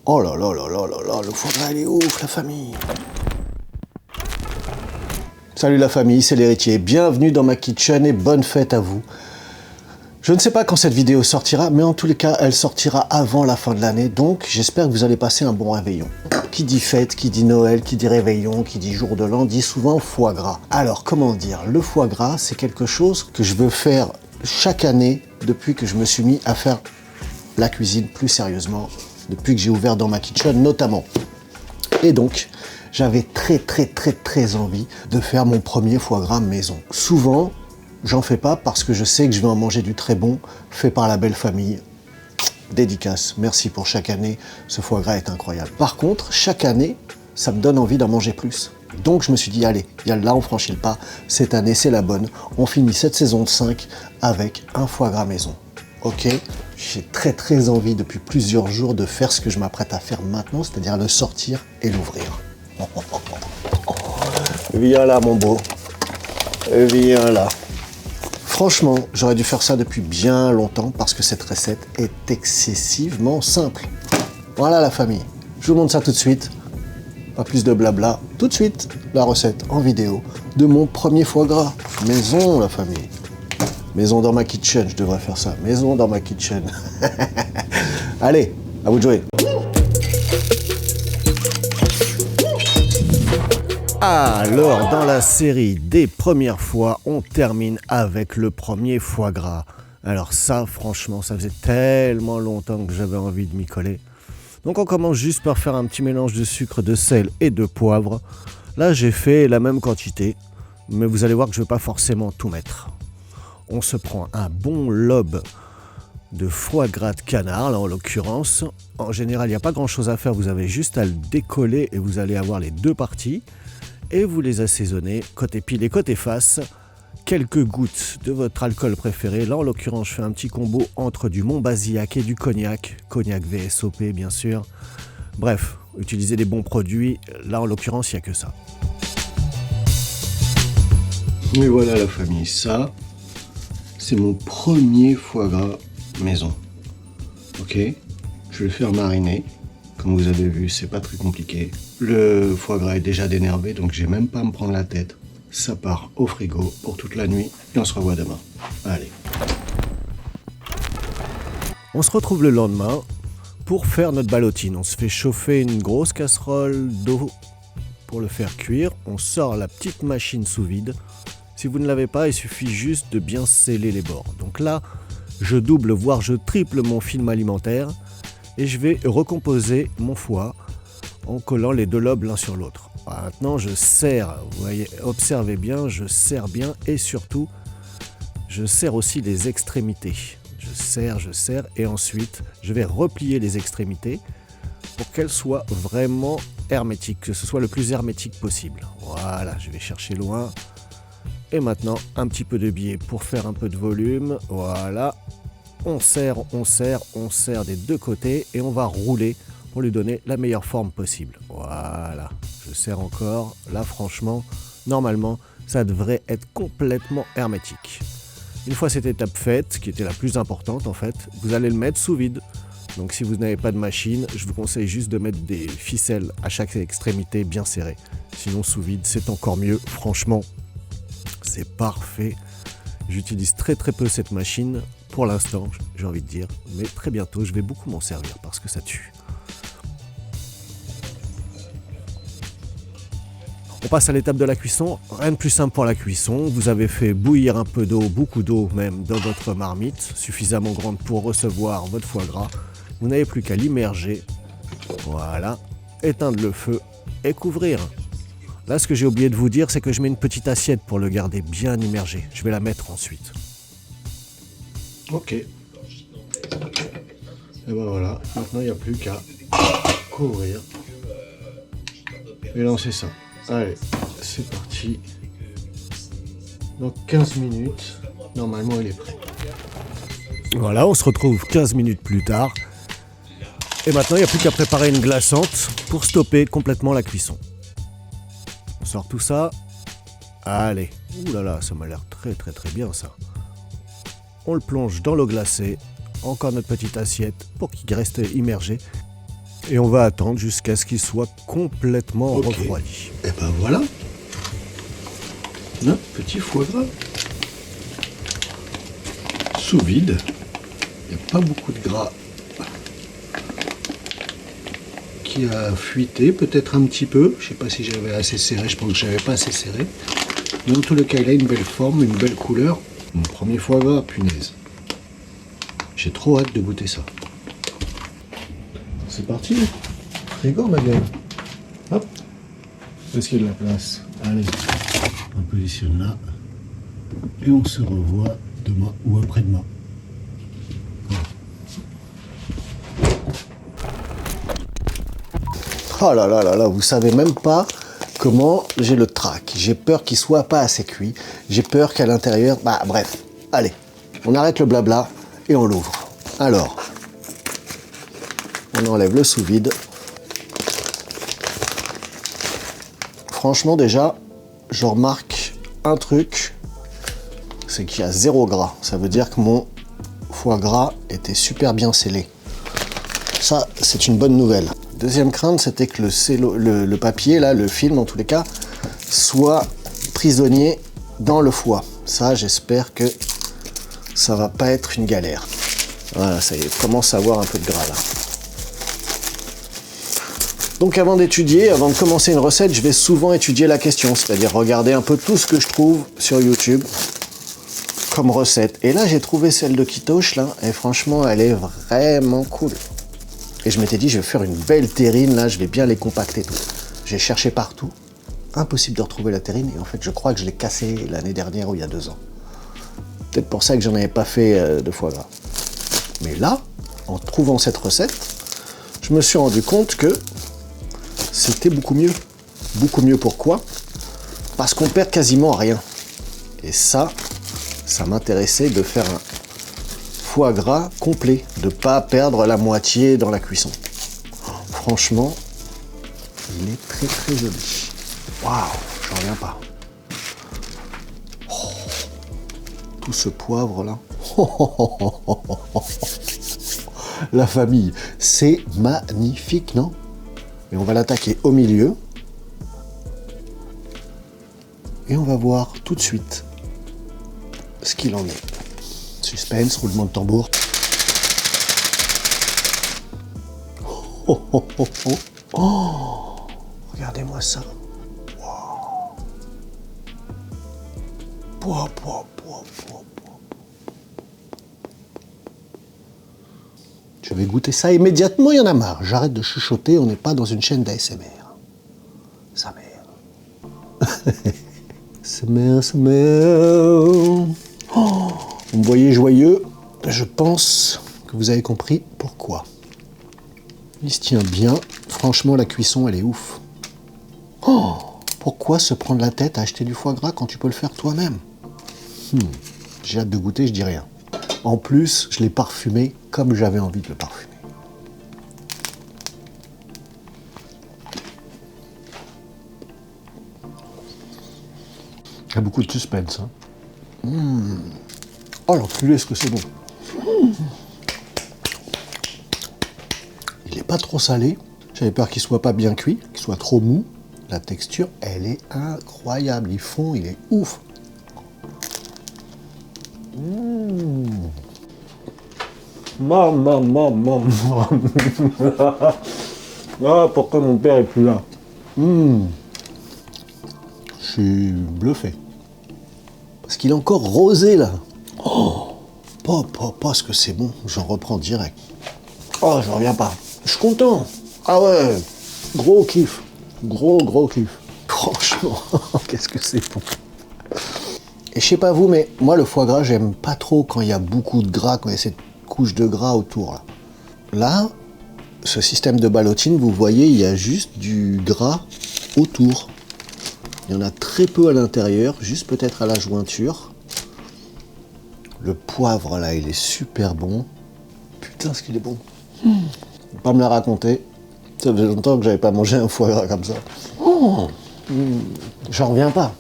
Oh là là là là là là, le foie gras il est ouf la famille. Salut la famille, c'est l'héritier, bienvenue dans ma kitchen et bonne fête à vous. Je ne sais pas quand cette vidéo sortira, mais en tous les cas, elle sortira avant la fin de l'année, donc j'espère que vous allez passer un bon réveillon. Qui dit fête, qui dit Noël, qui dit réveillon, qui dit jour de l'an, dit souvent foie gras. Alors comment dire, le foie gras, c'est quelque chose que je veux faire chaque année depuis que je me suis mis à faire la cuisine plus sérieusement, depuis que j'ai ouvert dans ma kitchen notamment. Et donc, j'avais très envie de faire mon premier foie gras maison. Souvent, j'en fais pas parce que je sais que je vais en manger du très bon, fait par la belle famille. Dédicace, merci pour chaque année, ce foie gras est incroyable. Par contre, chaque année, ça me donne envie d'en manger plus. Donc je me suis dit, allez, là on franchit le pas, cette année c'est la bonne. On finit cette saison de 5 avec un foie gras maison. Ok, j'ai très envie depuis plusieurs jours de faire ce que je m'apprête à faire maintenant, c'est-à-dire le sortir et l'ouvrir. Viens là mon beau, viens là. Franchement, j'aurais dû faire ça depuis bien longtemps parce que cette recette est excessivement simple. Voilà la famille, je vous montre ça tout de suite. Pas plus de blabla, tout de suite la recette en vidéo de mon premier foie gras. Maison la famille. Maison dans ma kitchen, je devrais faire ça. Maison dans ma kitchen. Allez, à vous de jouer. Alors, dans la série des premières fois, on termine avec le premier foie gras. Alors ça, franchement, ça faisait tellement longtemps que j'avais envie de m'y coller. Donc on commence juste par faire un petit mélange de sucre, de sel et de poivre. Là, j'ai fait la même quantité, mais vous allez voir que je ne vais pas forcément tout mettre. On se prend un bon lobe de foie gras de canard, là en l'occurrence. En général, il n'y a pas grand chose à faire, vous avez juste à le décoller et vous allez avoir les deux parties. Et vous les assaisonnez côté pile et côté face. Quelques gouttes de votre alcool préféré. Là, en l'occurrence, je fais un petit combo entre du Montbazillac et du cognac. Cognac VSOP, bien sûr. Bref, utilisez des bons produits. Là, en l'occurrence, il n'y a que ça. Et voilà la famille, ça, c'est mon premier foie gras maison. Ok, je vais le faire mariner. Comme vous avez vu, c'est pas très compliqué. Le foie gras est déjà dénervé, donc j'ai même pas à me prendre la tête. Ça part au frigo pour toute la nuit et on se revoit demain. Allez. On se retrouve le lendemain pour faire notre ballotine. On se fait chauffer une grosse casserole d'eau pour le faire cuire. On sort la petite machine sous vide. Si vous ne l'avez pas, il suffit juste de bien sceller les bords. Donc là, je double, voire je triple mon film alimentaire et je vais recomposer mon foie en collant les deux lobes l'un sur l'autre. Maintenant, je serre, vous voyez, observez bien, je serre bien et surtout, je serre aussi les extrémités. Je serre et ensuite, je vais replier les extrémités pour qu'elles soient vraiment hermétiques, que ce soit le plus hermétique possible. Voilà, je vais chercher loin. Et maintenant, un petit peu de biais pour faire un peu de volume. Voilà, on serre des deux côtés et on va rouler pour lui donner la meilleure forme possible. Voilà, je serre encore. Là, franchement, normalement, ça devrait être complètement hermétique. Une fois cette étape faite, qui était la plus importante en fait, vous allez le mettre sous vide. Donc si vous n'avez pas de machine, je vous conseille juste de mettre des ficelles à chaque extrémité bien serrées. Sinon, sous vide, c'est encore mieux. Franchement, c'est parfait. J'utilise très peu cette machine pour l'instant, j'ai envie de dire. Mais très bientôt, je vais beaucoup m'en servir parce que ça tue. On passe à l'étape de la cuisson. Rien de plus simple pour la cuisson. Vous avez fait bouillir un peu d'eau, beaucoup d'eau même, dans votre marmite, suffisamment grande pour recevoir votre foie gras. Vous n'avez plus qu'à l'immerger. Voilà. Éteindre le feu et couvrir. Là, ce que j'ai oublié de vous dire, c'est que je mets une petite assiette pour le garder bien immergé. Je vais la mettre ensuite. Ok. Et ben voilà. Maintenant, il n'y a plus qu'à couvrir et lancer ça. Allez, c'est parti. Dans 15 minutes, normalement il est prêt. Voilà, on se retrouve 15 minutes plus tard. Et maintenant, il n'y a plus qu'à préparer une glaçante pour stopper complètement la cuisson. On sort tout ça. Allez. Ouh là là, ça m'a l'air très bien ça. On le plonge dans l'eau glacée. Encore notre petite assiette pour qu'il reste immergé. Et on va attendre jusqu'à ce qu'il soit complètement refroidi. Et ben voilà, notre petit foie gras. Sous vide, il n'y a pas beaucoup de gras qui a fuité, peut-être un petit peu. Je ne sais pas si j'avais assez serré, je pense que je n'avais pas assez serré. Mais en tous les cas, il a une belle forme, une belle couleur. Mon premier foie gras, punaise. J'ai trop hâte de goûter ça. C'est parti, frigo ma gueule. Hop. Est-ce qu'il y a de la place? Allez, on positionne là. Et on se revoit demain ou après-demain. Oh là là là là, vous savez même pas comment j'ai le trac. J'ai peur qu'il soit pas assez cuit. J'ai peur qu'à l'intérieur... Bah bref, allez, on arrête le blabla et on l'ouvre. Alors, on enlève le sous-vide. Franchement déjà, je remarque un truc, c'est qu'il y a 0 gras. Ça veut dire que mon foie gras était super bien scellé. Ça, c'est une bonne nouvelle. Deuxième crainte, c'était que le papier, là, le film en tous les cas, soit prisonnier dans le foie. Ça, j'espère que ça va pas être une galère. Voilà, ça y est, commence à avoir un peu de gras là. Donc avant d'étudier, avant de commencer une recette, je vais souvent étudier la question, c'est-à-dire regarder un peu tout ce que je trouve sur YouTube comme recette. Et là, j'ai trouvé celle de Kitosh, là, et franchement, elle est vraiment cool. Et je m'étais dit, je vais faire une belle terrine, là, je vais bien les compacter tout. J'ai cherché partout, impossible de retrouver la terrine, et en fait, je crois que je l'ai cassée l'année dernière ou il y a 2 ans. Peut-être pour ça que j'en avais pas fait de foie gras. Mais là, en trouvant cette recette, je me suis rendu compte que c'était beaucoup mieux. Beaucoup mieux, pourquoi? Parce qu'on perd quasiment rien. Et ça m'intéressait de faire un foie gras complet, de ne pas perdre la moitié dans la cuisson. Franchement, il est très très joli. Waouh, j'en reviens pas. Oh, tout ce poivre là. La famille, c'est magnifique, non? Et on va l'attaquer au milieu. Et on va voir tout de suite ce qu'il en est. Suspense, roulement de tambour. Oh, oh, oh, oh. Oh, regardez-moi ça. Wow. Pouah, pouah, pouah, pouah, pouah. Je vais goûter ça immédiatement, il y en a marre. J'arrête de chuchoter, on n'est pas dans une chaîne d'ASMR. Sa mère. Sa mère, sa mère. Oh, vous me voyez joyeux, je pense que vous avez compris pourquoi. Il se tient bien, franchement la cuisson elle est ouf. Oh, pourquoi se prendre la tête à acheter du foie gras quand tu peux le faire toi-même? J'ai hâte de goûter, je dis rien. En plus, je l'ai parfumé comme j'avais envie de le parfumer. Il y a beaucoup de suspense. Hein. Oh l'enculé, est-ce que c'est bon. Il n'est pas trop salé. J'avais peur qu'il soit pas bien cuit, qu'il soit trop mou. La texture, elle est incroyable. Il fond, il est ouf. Maman. Ah, pourquoi mon père est plus là? Je suis bluffé. Parce qu'il est encore rosé là. Oh, pas ce que c'est bon. J'en reprends direct. Oh, j'en reviens pas. Je suis content. Ah ouais, gros kiff. Gros kiff. Franchement, qu'est-ce que c'est bon. Et je sais pas vous, mais moi le foie gras, j'aime pas trop quand il y a beaucoup de gras, quand il y a cette couche de gras autour. Là, ce système de ballotine, vous voyez, il y a juste du gras autour. Il y en a très peu à l'intérieur, juste peut-être à la jointure. Le poivre là, il est super bon. Putain, ce qu'il est bon. Faut pas me la raconter. Ça faisait longtemps que j'avais pas mangé un foie gras comme ça. J'en reviens pas.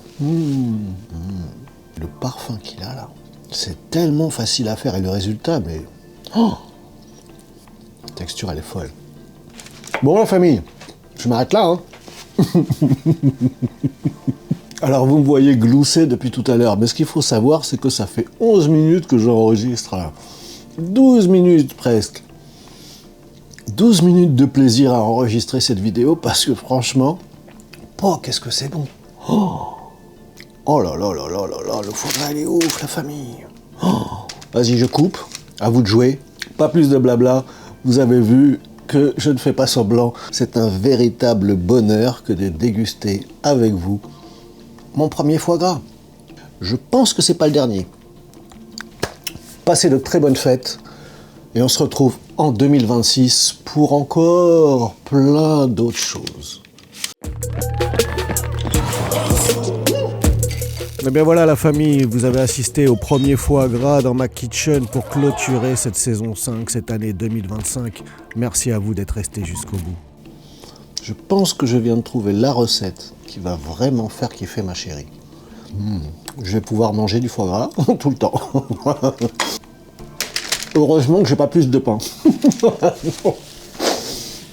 Le parfum qu'il a là, c'est tellement facile à faire et le résultat, mais... Oh, la texture, elle est folle. Bon la famille, je m'arrête là. Hein. Alors vous me voyez glousser depuis tout à l'heure, mais ce qu'il faut savoir, c'est que ça fait 11 minutes que j'enregistre là. 12 minutes presque. 12 minutes de plaisir à enregistrer cette vidéo parce que franchement, oh qu'est-ce que c'est bon. Oh là là là là là là, le foie gras il est ouf la famille. Oh, vas-y je coupe, à vous de jouer. Pas plus de blabla, vous avez vu que je ne fais pas semblant. C'est un véritable bonheur que de déguster avec vous mon premier foie gras. Je pense que c'est pas le dernier. Passez de très bonnes fêtes et on se retrouve en 2026 pour encore plein d'autres choses. Eh bien voilà la famille, vous avez assisté au premier foie gras dans ma kitchen pour clôturer cette saison 5, cette année 2025. Merci à vous d'être restés jusqu'au bout. Je pense que je viens de trouver la recette qui va vraiment faire kiffer ma chérie. Je vais pouvoir manger du foie gras tout le temps. Heureusement que j'ai pas plus de pain.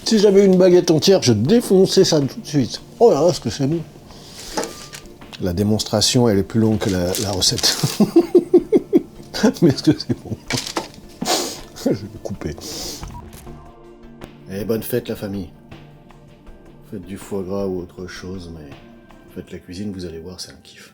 Si j'avais une baguette entière, je défonçais ça tout de suite. Oh là là, ce que c'est bon. La démonstration, elle est plus longue que la recette. Mais est-ce que c'est bon? Je vais couper. Et bonne fête la famille. Faites du foie gras ou autre chose, mais faites la cuisine, vous allez voir, c'est un kiff.